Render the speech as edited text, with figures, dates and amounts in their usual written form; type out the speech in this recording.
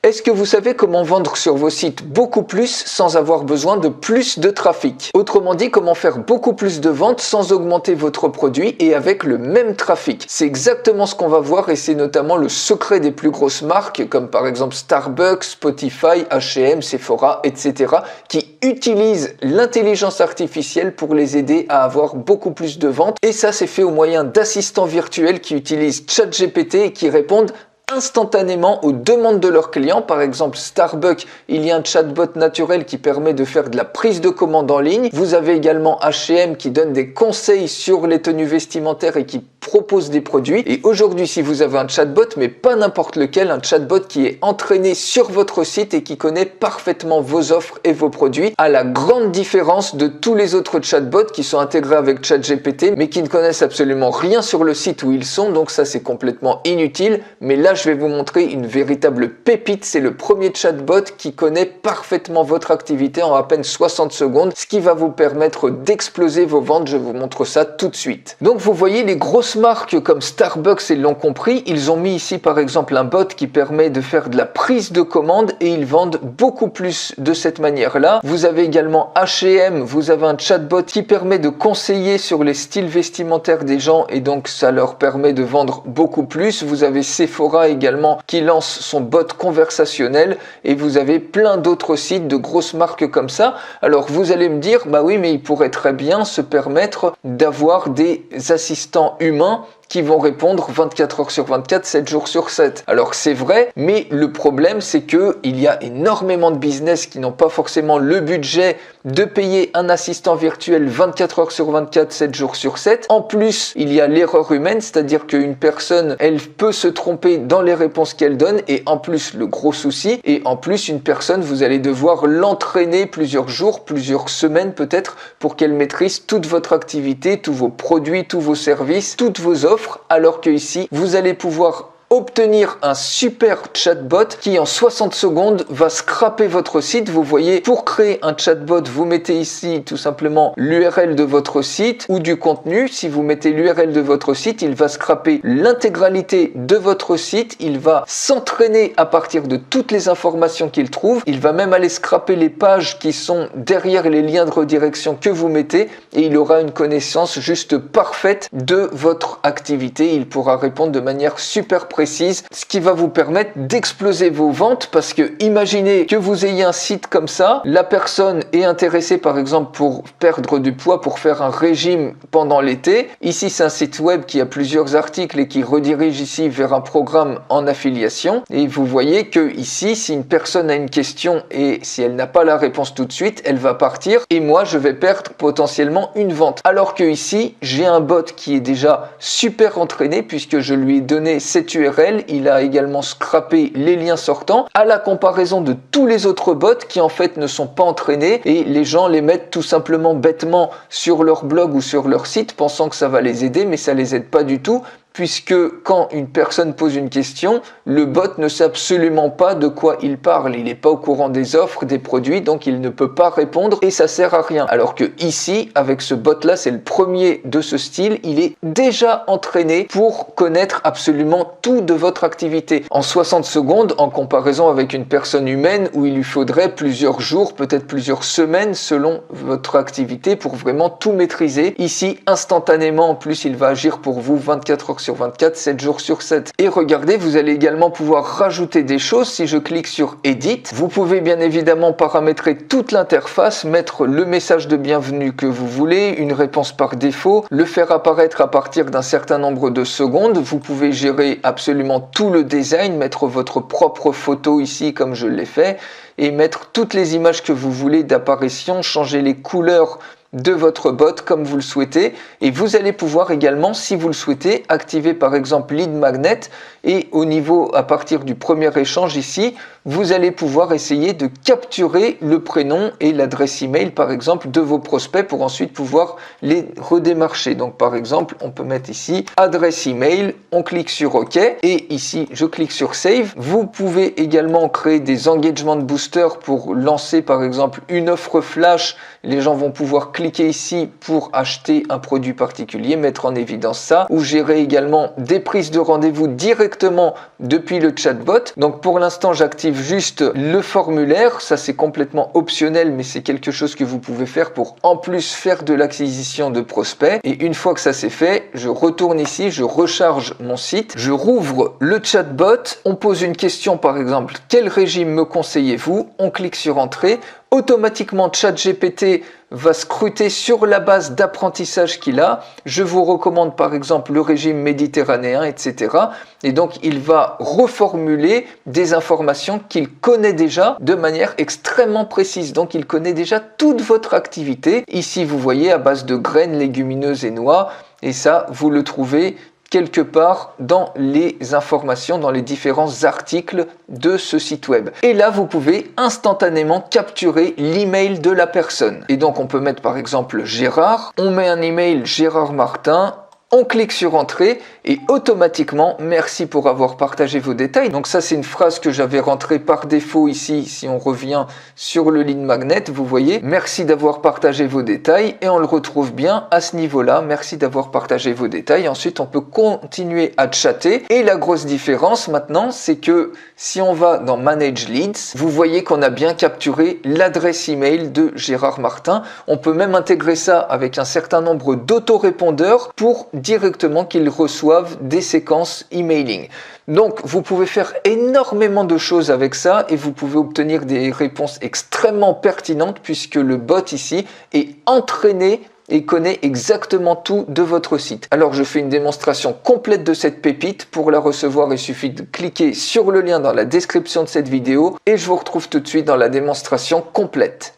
Est-ce que vous savez comment vendre sur vos sites beaucoup plus sans avoir besoin de plus de trafic? Autrement dit, comment faire beaucoup plus de ventes sans augmenter votre produit et avec le même trafic? C'est exactement ce qu'on va voir et c'est notamment le secret des plus grosses marques comme par exemple Starbucks, Spotify, H&M, Sephora, etc. qui utilisent l'intelligence artificielle pour les aider à avoir beaucoup plus de ventes. Et ça, c'est fait au moyen d'assistants virtuels qui utilisent ChatGPT et qui répondent instantanément aux demandes de leurs clients. Par exemple, Starbucks, il y a un chatbot naturel qui permet de faire de la prise de commande en ligne. Vous avez également H&M qui donne des conseils sur les tenues vestimentaires et qui propose des produits. Et aujourd'hui, si vous avez un chatbot, mais pas n'importe lequel, un chatbot qui est entraîné sur votre site et qui connaît parfaitement vos offres et vos produits, à la grande différence de tous les autres chatbots qui sont intégrés avec ChatGPT, mais qui ne connaissent absolument rien sur le site où ils sont. Donc ça, c'est complètement inutile. Mais là, je vais vous montrer une véritable pépite. C'est le premier chatbot qui connaît parfaitement votre activité en à peine 60 secondes, ce qui va vous permettre d'exploser vos ventes. Je vous montre ça tout de suite. Donc vous voyez, les grosses marques comme Starbucks, ils l'ont compris. Ils ont mis ici par exemple un bot qui permet de faire de la prise de commande et ils vendent beaucoup plus de cette manière-là. Vous avez également H&M, vous avez un chatbot qui permet de conseiller sur les styles vestimentaires des gens et donc ça leur permet de vendre beaucoup plus. Vous avez Sephora également qui lance son bot conversationnel et vous avez plein d'autres sites de grosses marques comme ça. Alors vous allez me dire, bah oui, mais il pourrait très bien se permettre d'avoir des assistants humains qui vont répondre 24 heures sur 24, 7 jours sur 7. Alors c'est vrai, mais le problème c'est que il y a énormément de business qui n'ont pas forcément le budget de payer un assistant virtuel 24 heures sur 24, 7 jours sur 7. En plus, il y a l'erreur humaine, c'est-à-dire qu'une personne, elle peut se tromper dans les réponses qu'elle donne et en plus, le gros souci, et en plus, une personne, vous allez devoir l'entraîner plusieurs jours, plusieurs semaines peut-être pour qu'elle maîtrise toute votre activité, tous vos produits, tous vos services, toutes vos offres, alors que ici, vous allez pouvoir obtenir un super chatbot qui en 60 secondes va scraper votre site. Vous voyez, pour créer un chatbot, vous mettez ici tout simplement l'URL de votre site ou du contenu. Si vous mettez l'URL de votre site, il va scraper l'intégralité de votre site. Il va s'entraîner à partir de toutes les informations qu'il trouve. Il va même aller scraper les pages qui sont derrière les liens de redirection que vous mettez et il aura une connaissance juste parfaite de votre activité. Il pourra répondre de manière super précise, ce qui va vous permettre d'exploser vos ventes parce que imaginez que vous ayez un site comme ça, la personne est intéressée par exemple pour perdre du poids, pour faire un régime pendant l'été. Ici c'est un site web qui a plusieurs articles et qui redirige ici vers un programme en affiliation et vous voyez que ici si une personne a une question et si elle n'a pas la réponse tout de suite, elle va partir et moi je vais perdre potentiellement une vente. Alors que ici j'ai un bot qui est déjà super entraîné puisque je lui ai donné cette URL. Il a également scrappé les liens sortants à la comparaison de tous les autres bots qui en fait ne sont pas entraînés et les gens les mettent tout simplement bêtement sur leur blog ou sur leur site pensant que ça va les aider mais ça les aide pas du tout puisque quand une personne pose une question, le bot ne sait absolument pas de quoi il parle. Il n'est pas au courant des offres, des produits, donc il ne peut pas répondre et ça sert à rien. Alors que ici, avec ce bot-là, c'est le premier de ce style, il est déjà entraîné pour connaître absolument tout de votre activité. En 60 secondes, en comparaison avec une personne humaine où il lui faudrait plusieurs jours, peut-être plusieurs semaines selon votre activité pour vraiment tout maîtriser. Ici, instantanément, en plus, il va agir pour vous 24 heures sur 24, 7 jours sur 7. Et regardez, vous allez également pouvoir rajouter des choses. Si je clique sur Edit, vous pouvez bien évidemment paramétrer toute l'interface, mettre le message de bienvenue que vous voulez, une réponse par défaut, le faire apparaître à partir d'un certain nombre de secondes. Vous pouvez gérer absolument tout le design, mettre votre propre photo ici comme je l'ai fait et mettre toutes les images que vous voulez d'apparition, changer les couleurs de votre bot comme vous le souhaitez et vous allez pouvoir également, si vous le souhaitez, activer par exemple Lead Magnet et au niveau, à partir du premier échange ici, vous allez pouvoir essayer de capturer le prénom et l'adresse email par exemple de vos prospects pour ensuite pouvoir les redémarcher. Donc par exemple, on peut mettre ici adresse email, on clique sur OK et ici je clique sur Save. Vous pouvez également créer des engagement boosters pour lancer par exemple une offre flash. Les gens vont pouvoir cliquer cliquer ici pour acheter un produit particulier, mettre en évidence ça, ou gérer également des prises de rendez-vous directement depuis le chatbot. Donc pour l'instant, j'active juste le formulaire. Ça, c'est complètement optionnel, mais c'est quelque chose que vous pouvez faire pour en plus faire de l'acquisition de prospects. Et une fois que ça c'est fait, je retourne ici, je recharge mon site, je rouvre le chatbot, on pose une question par exemple, quel régime me conseillez-vous? On clique sur entrée. Automatiquement, ChatGPT va scruter sur la base d'apprentissage qu'il a. Je vous recommande par exemple le régime méditerranéen, etc. Et donc, il va reformuler des informations qu'il connaît déjà de manière extrêmement précise. Donc, il connaît déjà toute votre activité. Ici, vous voyez à base de graines, légumineuses et noix. Et ça, vous le trouvez quelque part dans les informations, dans les différents articles de ce site web. Et là, vous pouvez instantanément capturer l'email de la personne. Et donc, on peut mettre par exemple Gérard. On met un email Gérard Martin. On clique sur entrée et automatiquement, merci pour avoir partagé vos détails. Donc ça, c'est une phrase que j'avais rentrée par défaut ici. Si on revient sur le lead magnet, vous voyez, merci d'avoir partagé vos détails et on le retrouve bien à ce niveau-là. Merci d'avoir partagé vos détails. Ensuite, on peut continuer à chatter. Et la grosse différence maintenant, c'est que si on va dans Manage Leads, vous voyez qu'on a bien capturé l'adresse email de Gérard Martin. On peut même intégrer ça avec un certain nombre d'autorépondeurs pour directement qu'ils reçoivent des séquences emailing. Donc, vous pouvez faire énormément de choses avec ça et vous pouvez obtenir des réponses extrêmement pertinentes puisque le bot ici est entraîné et connaît exactement tout de votre site. Alors, je fais une démonstration complète de cette pépite. Pour la recevoir, il suffit de cliquer sur le lien dans la description de cette vidéo et je vous retrouve tout de suite dans la démonstration complète.